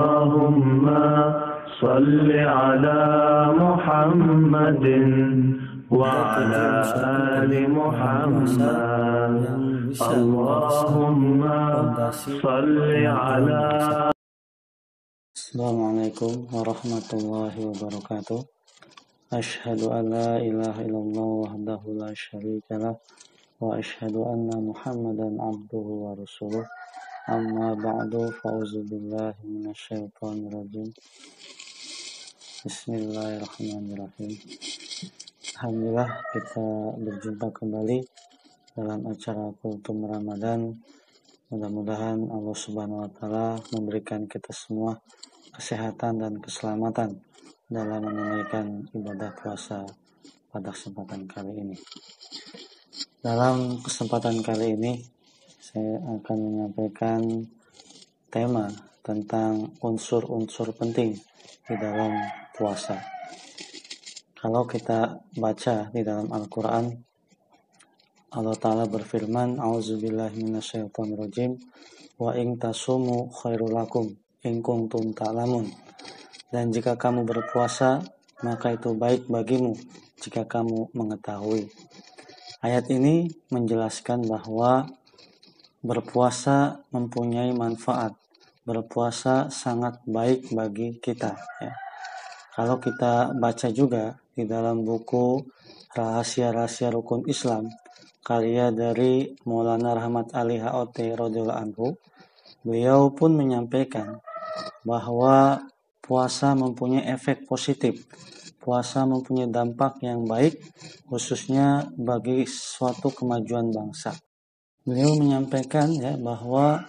اللهم صل على محمد وعلى آل محمد اللهم صل على. Assalamualaikum warahmatullahi wabarakatuh. Asyhadu an la ilaha illallah wahdahu la syarikalah wa asyhadu anna Muhammadan abduhu wa rasuluh. Amma ba'du, fa'udzu billahi minasyaitonir rajim. Bismillahirrahmanirrahim. Alhamdulillah, kita berjumpa kembali dalam acara Kultum Ramadan. Mudah-mudahan Allah Subhanahu wa taala memberikan kita semua kesehatan dan keselamatan dalam menunaikan ibadah puasa pada kesempatan kali ini. Dalam kesempatan kali ini saya akan menyampaikan tema tentang unsur-unsur penting di dalam puasa. Kalau kita baca di dalam Al-Quran, Allah Ta'ala berfirman, A'udzubillahi minasyaitonirrajim, wa in tasumu khairul lakum in kuntum ta'lamun. Dan jika kamu berpuasa, maka itu baik bagimu jika kamu mengetahui. Ayat ini menjelaskan bahwa berpuasa mempunyai manfaat. Berpuasa sangat baik bagi kita. Ya. Kalau kita baca juga di dalam buku Rahasia-Rahasia Rukun Islam, karya dari Maulana Rahmat Ali HOT radhiyallahu anhu, beliau pun menyampaikan bahwa puasa mempunyai efek positif. Puasa mempunyai dampak yang baik, khususnya bagi suatu kemajuan bangsa. Beliau menyampaikan ya bahwa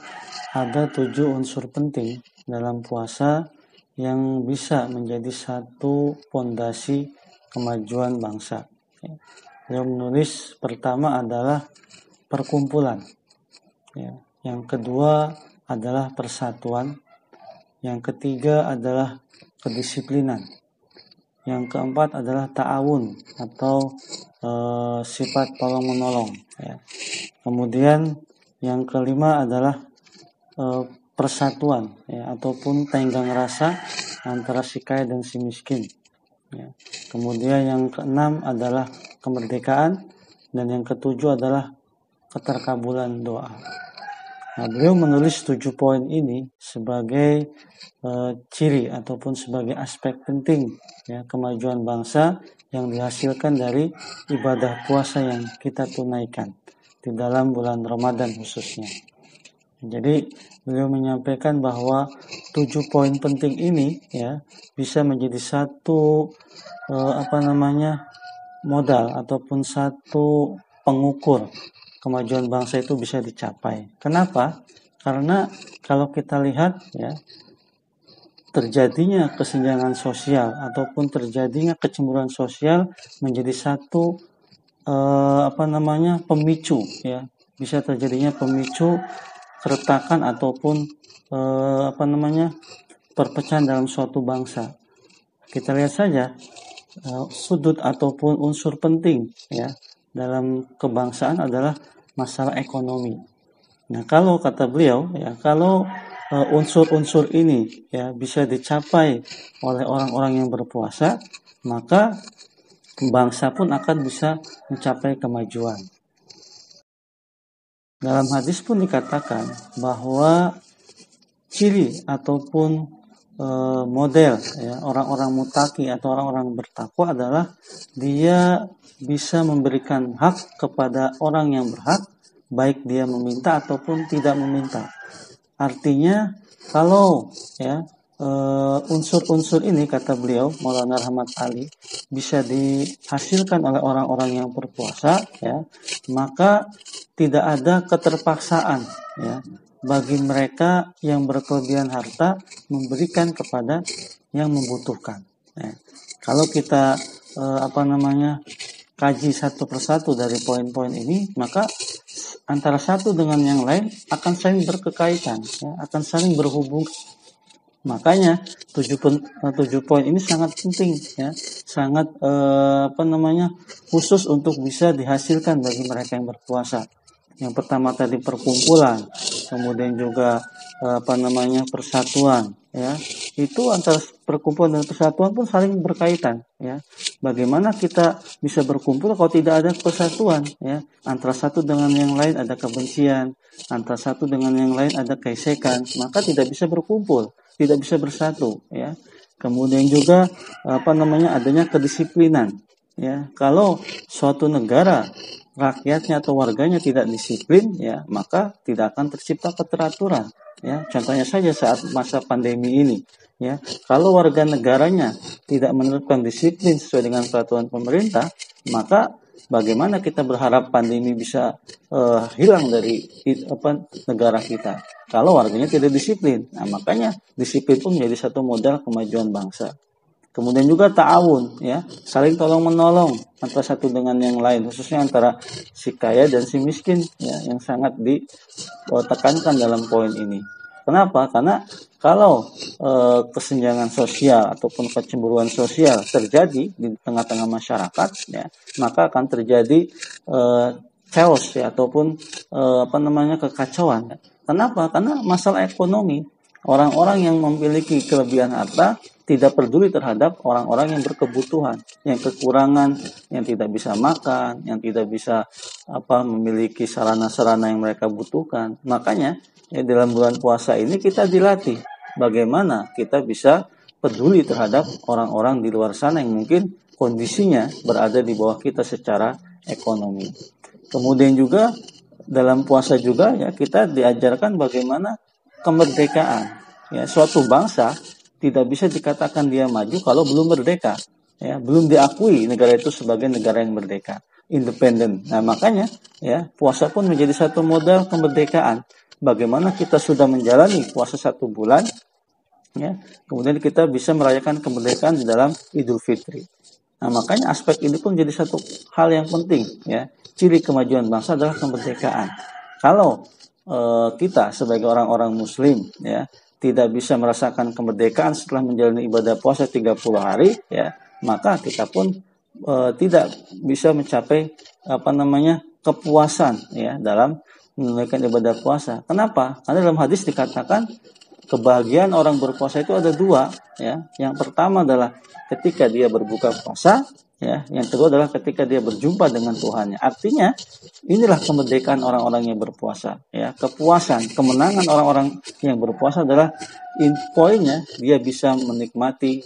ada 7 unsur penting dalam puasa yang bisa menjadi satu fondasi kemajuan bangsa. Beliau menulis pertama adalah perkumpulan. Ya. Yang kedua adalah persatuan. Yang ketiga adalah kedisiplinan. Yang keempat adalah ta'awun atau sifat tolong-menolong. Ya. Kemudian yang kelima adalah persatuan, ya, ataupun tenggang rasa antara si kaya dan si miskin. Ya. Kemudian yang keenam adalah kemerdekaan, dan yang ketujuh adalah keterkabulan doa. Nah, beliau menulis 7 poin ini sebagai ciri ataupun sebagai aspek penting ya kemajuan bangsa yang dihasilkan dari ibadah puasa yang kita tunaikan di dalam bulan Ramadan khususnya. Jadi beliau menyampaikan bahwa 7 poin penting ini ya bisa menjadi satu modal ataupun satu pengukur kemajuan bangsa itu bisa dicapai. Kenapa? Karena kalau kita lihat ya terjadinya kesenjangan sosial ataupun terjadinya kecemburuan sosial menjadi satu pemicu ya, bisa terjadinya pemicu keretakan ataupun perpecahan dalam suatu bangsa. Kita lihat saja sudut ataupun unsur penting ya dalam kebangsaan adalah masalah ekonomi. Nah, kalau kata beliau ya, kalau unsur-unsur ini ya bisa dicapai oleh orang-orang yang berpuasa, maka bangsa pun akan bisa mencapai kemajuan. Dalam hadis pun dikatakan bahwa ciri ataupun model ya, orang-orang mutaki atau orang-orang bertakwa adalah dia bisa memberikan hak kepada orang yang berhak, baik dia meminta ataupun tidak meminta. Artinya kalau ya unsur-unsur ini kata beliau Maulana Rahmat Ali bisa dihasilkan oleh orang-orang yang berpuasa ya, maka tidak ada keterpaksaan ya bagi mereka yang berkelebihan harta memberikan kepada yang membutuhkan. Ya. Kalau kita kaji satu persatu dari poin-poin ini, maka antara satu dengan yang lain akan saling berkaitan, ya, akan saling berhubung. Makanya 7 poin ini sangat penting, ya, sangat khusus untuk bisa dihasilkan bagi mereka yang berpuasa. Yang pertama tadi perkumpulan, kemudian juga persatuan, ya. Itu antara perkumpulan dan persatuan pun saling berkaitan, ya. Bagaimana kita bisa berkumpul kalau tidak ada persatuan, ya. Antara satu dengan yang lain ada kebencian, antara satu dengan yang lain ada gesekan, maka tidak bisa berkumpul, tidak bisa bersatu, ya. Kemudian juga adanya kedisiplinan, ya. Kalau suatu negara rakyatnya atau warganya tidak disiplin, ya, maka tidak akan tercipta keteraturan, ya. Contohnya saja saat masa pandemi ini, ya. Kalau warga negaranya tidak menerapkan disiplin sesuai dengan peraturan pemerintah, maka bagaimana kita berharap pandemi bisa hilang dari negara kita kalau warganya tidak disiplin. Nah, makanya disiplin pun menjadi satu modal kemajuan bangsa. Kemudian juga ta'awun, ya, saling tolong menolong antara satu dengan yang lain, khususnya antara si kaya dan si miskin, ya, yang sangat ditekankan dalam poin ini. Kenapa? Karena kalau kesenjangan sosial ataupun kecemburuan sosial terjadi di tengah-tengah masyarakat, ya, maka akan terjadi chaos, ya, ataupun kekacauan. Kenapa? Karena masalah ekonomi, orang-orang yang memiliki kelebihan harta tidak peduli terhadap orang-orang yang berkebutuhan, yang kekurangan, yang tidak bisa makan, yang tidak bisa memiliki sarana-sarana yang mereka butuhkan. Makanya dalam bulan puasa ini kita dilatih bagaimana kita bisa peduli terhadap orang-orang di luar sana yang mungkin kondisinya berada di bawah kita secara ekonomi. Kemudian juga dalam puasa juga, ya, kita diajarkan bagaimana kemerdekaan. Ya, suatu bangsa tidak bisa dikatakan dia maju kalau belum merdeka, ya, belum diakui negara itu sebagai negara yang merdeka, independen. Nah, makanya, ya, puasa pun menjadi satu modal kemerdekaan. Bagaimana kita sudah menjalani puasa 1 bulan, ya, kemudian kita bisa merayakan kemerdekaan di dalam Idul Fitri. Nah, makanya aspek ini pun jadi satu hal yang penting, ya. Ciri kemajuan bangsa adalah kemerdekaan. Kalau kita sebagai orang-orang Muslim, ya, tidak bisa merasakan kemerdekaan setelah menjalani ibadah puasa 30 hari, ya, maka kita pun tidak bisa mencapai kepuasan, ya, dalam menunaikan ibadah puasa. Kenapa? Karena dalam hadis dikatakan kebahagiaan orang berpuasa itu ada 2, ya. Yang pertama adalah ketika dia berbuka puasa, ya. Yang kedua adalah ketika dia berjumpa dengan Tuhannya. Artinya inilah kemerdekaan orang-orang yang berpuasa, ya. Kepuasan, kemenangan orang-orang yang berpuasa adalah poinnya dia bisa menikmati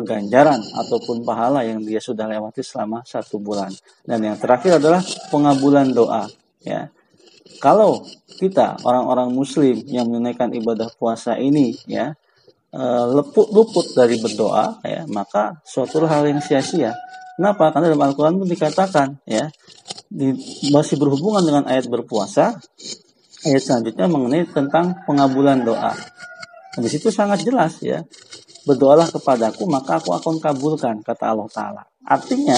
ganjaran ataupun pahala yang dia sudah lewati selama 1 bulan. Dan yang terakhir adalah pengabulan doa, ya. Kalau kita orang-orang Muslim yang menunaikan ibadah puasa ini, ya, luput dari berdoa, ya, maka suatu hal yang sia-sia. Kenapa? Karena dalam Al-Quran pun dikatakan, ya, masih berhubungan dengan ayat berpuasa, ayat selanjutnya mengenai tentang pengabulan doa. Di situ sangat jelas, ya, berdoalah kepadaku maka aku akan kabulkan, kata Allah Ta'ala. Artinya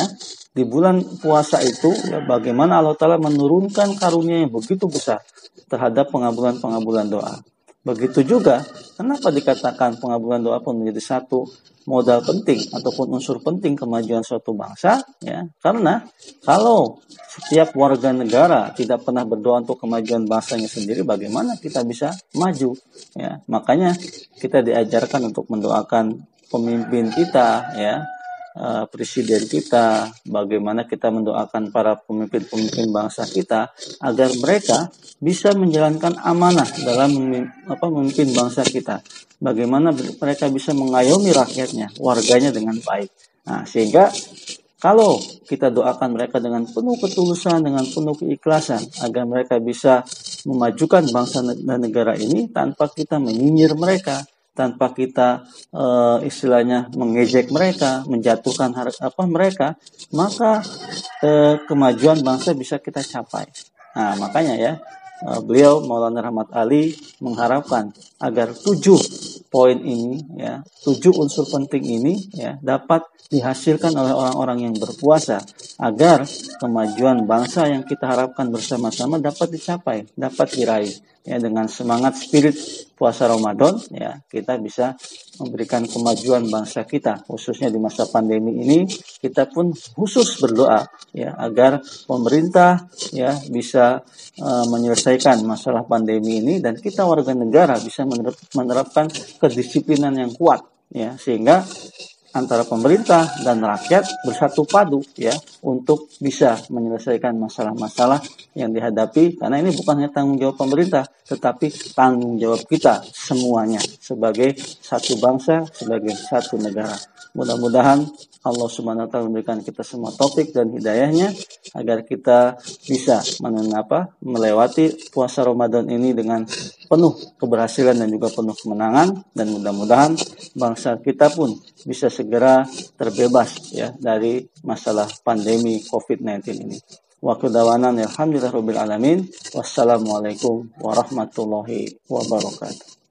di bulan puasa itu, ya, bagaimana Allah Ta'ala menurunkan karunia yang begitu besar terhadap pengabulan doa. Begitu juga, kenapa dikatakan pengabulan doa pun menjadi satu modal penting ataupun unsur penting kemajuan suatu bangsa, ya? Karena kalau setiap warga negara tidak pernah berdoa untuk kemajuan bangsanya sendiri, bagaimana kita bisa maju, ya? Makanya kita diajarkan untuk mendoakan pemimpin kita, ya, presiden kita, bagaimana kita mendoakan para pemimpin bangsa kita agar mereka bisa menjalankan amanah dalam memimpin bangsa kita. Bagaimana mereka bisa mengayomi rakyatnya, warganya dengan baik. Nah, sehingga kalau kita doakan mereka dengan penuh ketulusan, dengan penuh keikhlasan, agar mereka bisa memajukan bangsa dan negara ini tanpa kita menyinyir mereka, tanpa kita istilahnya mengejek mereka, menjatuhkan mereka, maka kemajuan bangsa bisa kita capai. Nah, makanya, ya, beliau Maulana Rahmat Ali mengharapkan agar 7 poin ini, ya, 7 unsur penting ini, ya, dapat dihasilkan oleh orang-orang yang berpuasa agar kemajuan bangsa yang kita harapkan bersama-sama dapat dicapai, dapat diraih. ya dengan semangat spirit puasa Ramadan, ya kita bisa memberikan kemajuan bangsa kita, khususnya di masa pandemi ini. Kita pun khusus berdoa ya agar pemerintah ya bisa menyelesaikan masalah pandemi ini, dan kita warga negara bisa menerapkan kedisiplinan yang kuat ya, sehingga antara pemerintah dan rakyat bersatu padu ya untuk bisa menyelesaikan masalah-masalah yang dihadapi, karena ini bukan hanya tanggung jawab pemerintah tetapi tanggung jawab kita semuanya sebagai satu bangsa, sebagai satu negara. Mudah-mudahan Allah Subhanahu wa taala memberikan kita semua taufik dan hidayahnya agar kita bisa melewati puasa Ramadan ini dengan penuh keberhasilan dan juga penuh kemenangan, dan mudah-mudahan bangsa kita pun bisa segera terbebas ya dari masalah pandemi COVID-19 ini. Wa qadawanan alhamdulillahirabbil alamin. Wassalamualaikum warahmatullahi wabarakatuh.